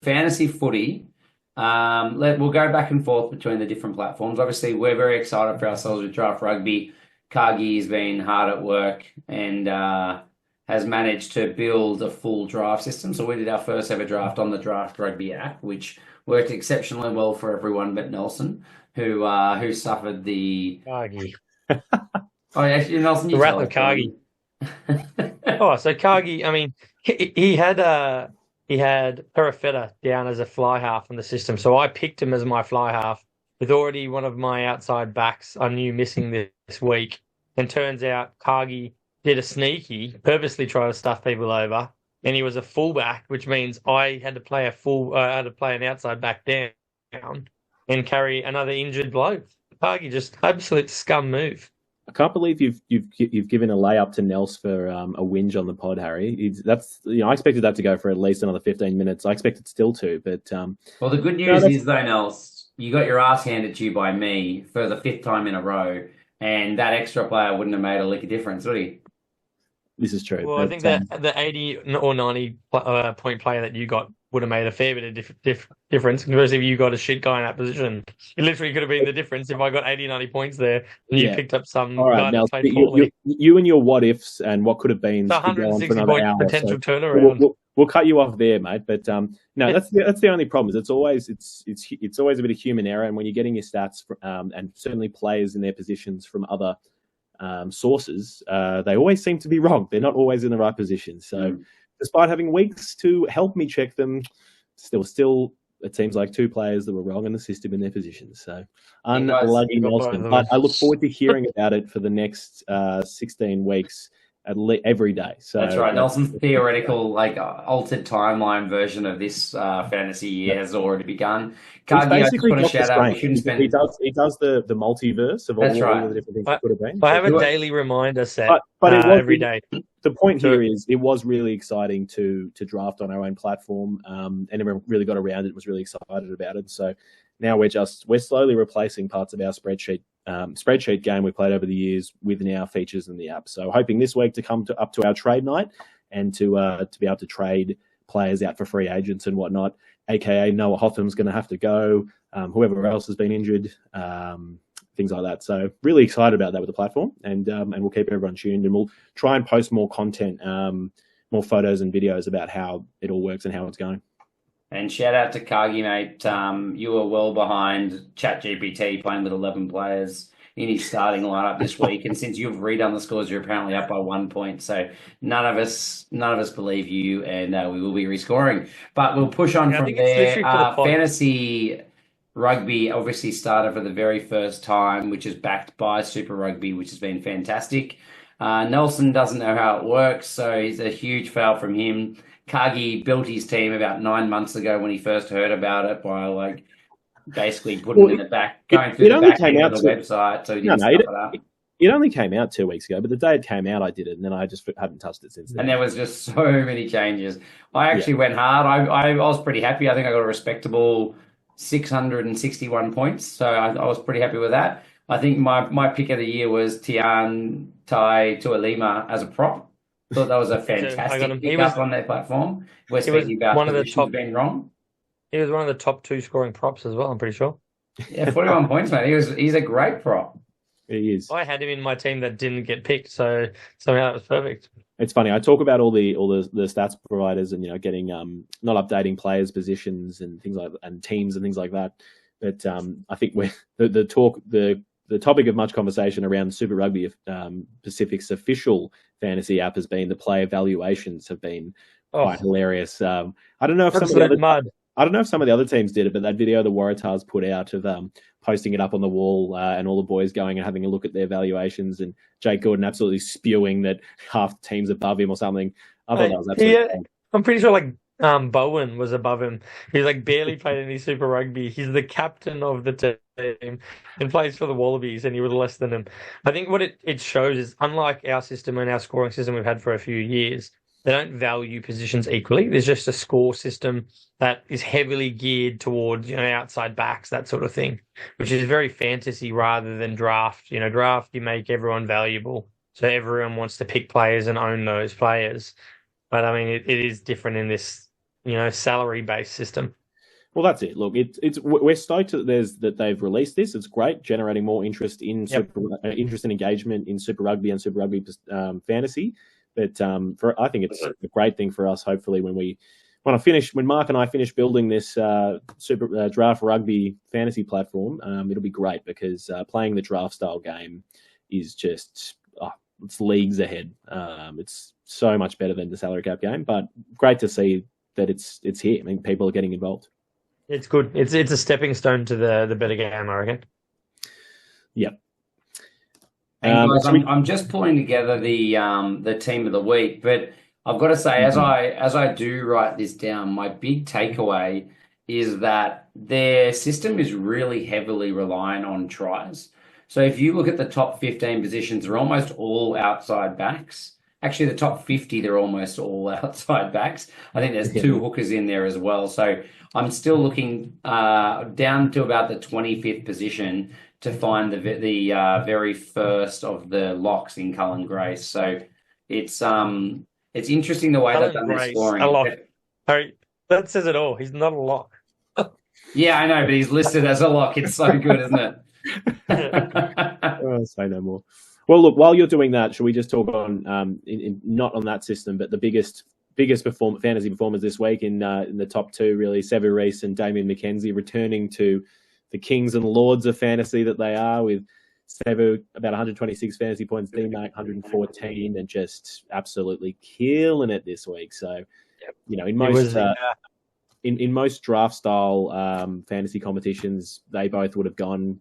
fantasy footy, we'll go back and forth between the different platforms. Obviously, we're very excited for ourselves with Draft Rugby. Cargie's been hard at work and has managed to build a full draft system. So we did our first ever draft on the Draft Rugby app, which worked exceptionally well for everyone but Nelson, who suffered the. Cargie. Oh, actually, Nelson, The you tell Rattler us, buddy. Cargie. Oh, so Cargie, I mean, he had Perifetta down as a fly half in the system. So I picked him as my fly half with already one of my outside backs I knew missing this week. And turns out Cargie did a sneaky, purposely try to stuff people over, and he was a fullback, which means I had to play an outside back down and carry another injured bloke. Cargie just absolute scum move. I can't believe you've given a layup to Nels for a whinge on the pod, Harry. I expected that to go for at least another 15 minutes. I expected still to, but Well, the good no, news is, though, Nels, you got your ass handed to you by me for the fifth time in a row, and that extra player wouldn't have made a lick of difference, would he? this is true. Well, I think that the 80 or 90 point player that you got would have made a fair bit of difference, especially if you got a shit guy in that position. It literally could have been the difference if I got 80, 90 points there and you picked up some All right, guy Nels, that played poorly. you and your what ifs and what could have been It's a could go on for 160 another point hour. potential So turnaround. we'll cut you off there, mate. But no, that's the only problem. Is it's always a bit of human error, and when you're getting your stats and certainly players in their positions from other sources, they always seem to be wrong. They're not always in the right position. So, despite having weeks to help me check them, still it seems like two players that were wrong in the system in their positions. So, unlucky Nelson. But I look forward to hearing about it for the next 16 weeks every day. So That's right. Nelson's theoretical, altered timeline version of this fantasy year has already begun. Cargie, I just want to shout out. We shouldn't spend. He does the multiverse of all the different things it could have been. I have a daily reminder set every day. The point here is it was really exciting to draft on our own platform, and everyone really got around it. Was really excited about it. So now we're slowly replacing parts of our spreadsheet game we played over the years with now features in the app. So hoping this week to come up to our trade night and to be able to trade players out for free agents and whatnot. AKA Noah Hotham's going to have to go. Whoever else has been injured, things like that. So really excited about that with the platform, and we'll keep everyone tuned, and we'll try and post more content, more photos and videos about how it all works and how it's going. And shout out to Cargie, mate. You were well behind ChatGPT playing with 11 players in his starting lineup this week. And since you've redone the scores, you're apparently up by 1 point. So none of us believe you, and we will be rescoring. But we'll push on from there. Fantasy Rugby obviously started for the very first time, which is backed by Super Rugby, which has been fantastic. Nelson doesn't know how it works, so it's a huge fail from him. Cargie built his team about 9 months ago when he first heard about it by basically putting it in the back, going through the back end of the website. So he didn't stuff it up. It only came out 2 weeks ago, but the day it came out, I did it, and then I just haven't touched it since then. And there was just so many changes. I actually went hard. I was pretty happy. I think I got a respectable 661 points, so I was pretty happy with that. I think my pick of the year was Tian Tai Tuilima as a prop. Thought that was a fantastic pick-up on their platform. We're speaking about one of the top being wrong. He was one of the top 2 scoring props as well, I'm pretty sure. Yeah, 41 points, mate. He's a great prop. He is. I had him in my team that didn't get picked, so somehow that was perfect. It's funny. I talk about all the stats providers and getting not updating players' positions and things and teams and things like that. But I think the topic of much conversation around Super Rugby Pacific's official fantasy app has been the player valuations have been quite hilarious. I don't know if some of the other teams did it, but that video the Waratahs put out of posting it up on the wall and all the boys going and having a look at their valuations, and Jake Gordon absolutely spewing that half the team's above him or something. I thought that was absolutely cool. I'm pretty sure Bowen was above him. He's barely played any Super Rugby. He's the captain of the team and plays for the Wallabies, and he was less than him. I think what it shows is, unlike our system and our scoring system we've had for a few years, they don't value positions equally. There's just a score system that is heavily geared towards outside backs, that sort of thing, which is very fantasy rather than draft. Draft, you make everyone valuable, so everyone wants to pick players and own those players. But I mean, it is different in this salary-based system. Well, that's it. Look, we're stoked that they've released this. It's great, generating more interest in interest and engagement in Super Rugby and Super Rugby fantasy. But I think it's a great thing for us. Hopefully, when Mark and I finish building this Draft Rugby fantasy platform, it'll be great because playing the draft style game is just it's leagues ahead. It's so much better than the salary cap game. But great to see that it's here. I mean, people are getting involved. It's good. It's a stepping stone to the better game, I reckon. Yep. And guys, I'm just pulling together the team of the week, but I've got to say, as I do write this down, my big takeaway is that their system is really heavily reliant on tries. So if you look at the top 15 positions, they're almost all outside backs. Actually, the top 50, they're almost all outside backs. I think there's 2 hookers in there as well. So I'm still looking down to about the 25th position to find the very first of the locks in Cullen Grace. So it's interesting the way they've done their scoring. A lock. Harry, that says it all. He's not a lock. Yeah, I know, but he's listed as a lock. It's so good, isn't it? I'll say no more. Well, look, while you're doing that, should we just talk on not on that system, but the biggest fantasy performers this week in the top 2, really, Sevu Reece and Damien McKenzie returning to the kings and lords of fantasy that they are, with Sevu about 126 fantasy points, D-Mac 114, and just absolutely killing it this week. So, in most draft style fantasy competitions, they both would have gone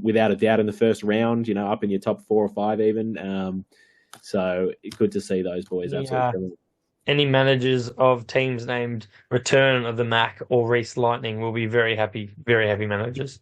without a doubt in the first round, up in your top 4 or 5 even. So good to see those boys. Absolutely. Any managers of teams named Return of the Mac or Reece Lightning will be very happy managers.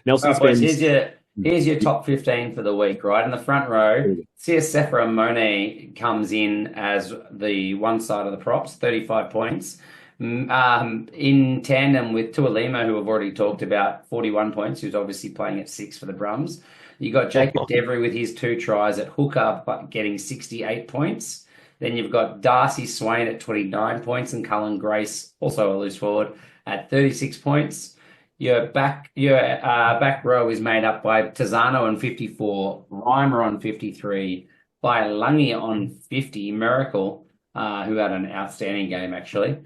Nelson spends... Here's your top 15 for the week, right? In the front row, Siasefa Monet comes in as the one side of the props, 35 points. In tandem with Tualima, who I've already talked about, 41 points, who's obviously playing at 6 for the Brums. You got Jacob Devery with his 2 tries at hooker, but getting 68 points. Then you've got Darcy Swain at 29 points and Cullen Grace, also a loose forward, at 36 points. Your back row is made up by Tazano on 54, Reimer on 53, by Lungy on 50, Miracle, who had an outstanding game actually.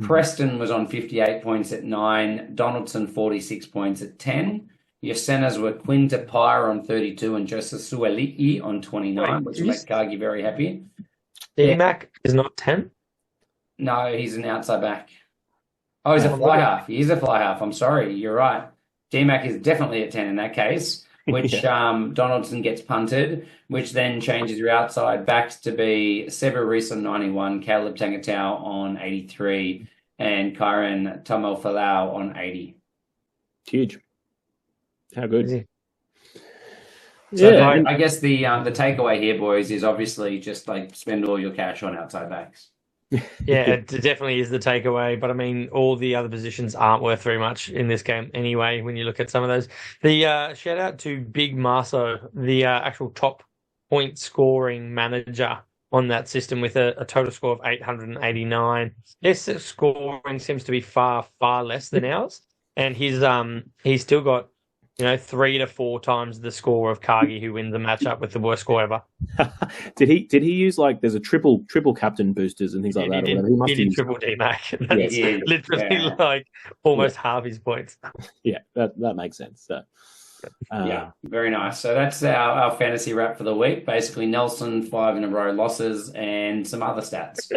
Preston was on 58 points at 9, Donaldson 46 points at 10. Your centres were Quinn Tapire on 32 and Joseph Sueli'i on 29, which makes Cargie very happy. D-Mac is not 10? No, he's an outside back. Oh, he's a fly half. He is a fly half. I'm sorry. You're right. D-Mac is definitely at 10 in that case, which Donaldson gets punted, which then changes your outside backs to be Sevu Reece on 91, Caleb Tangatau on 83, and Kyron Tamofalau on 80. Huge. How good. So I guess the takeaway here, boys, is obviously just like spend all your cash on outside backs. Yeah, it definitely is the takeaway. But I mean, all the other positions aren't worth very much in this game anyway. When you look at some of those, the shout out to Big Marso, the actual top point scoring manager on that system with a total score of 889. His scoring seems to be far less than ours, and he's still got 3 to 4 times the score of Cargie, who wins the matchup with the worst score ever. Did he use there's a triple captain boosters and things like that? He did triple D-Mac. That's literally almost half his points. Yeah, that makes sense. So, yeah, very nice. So that's our fantasy wrap for the week. Basically, Nelson 5 in a row losses and some other stats.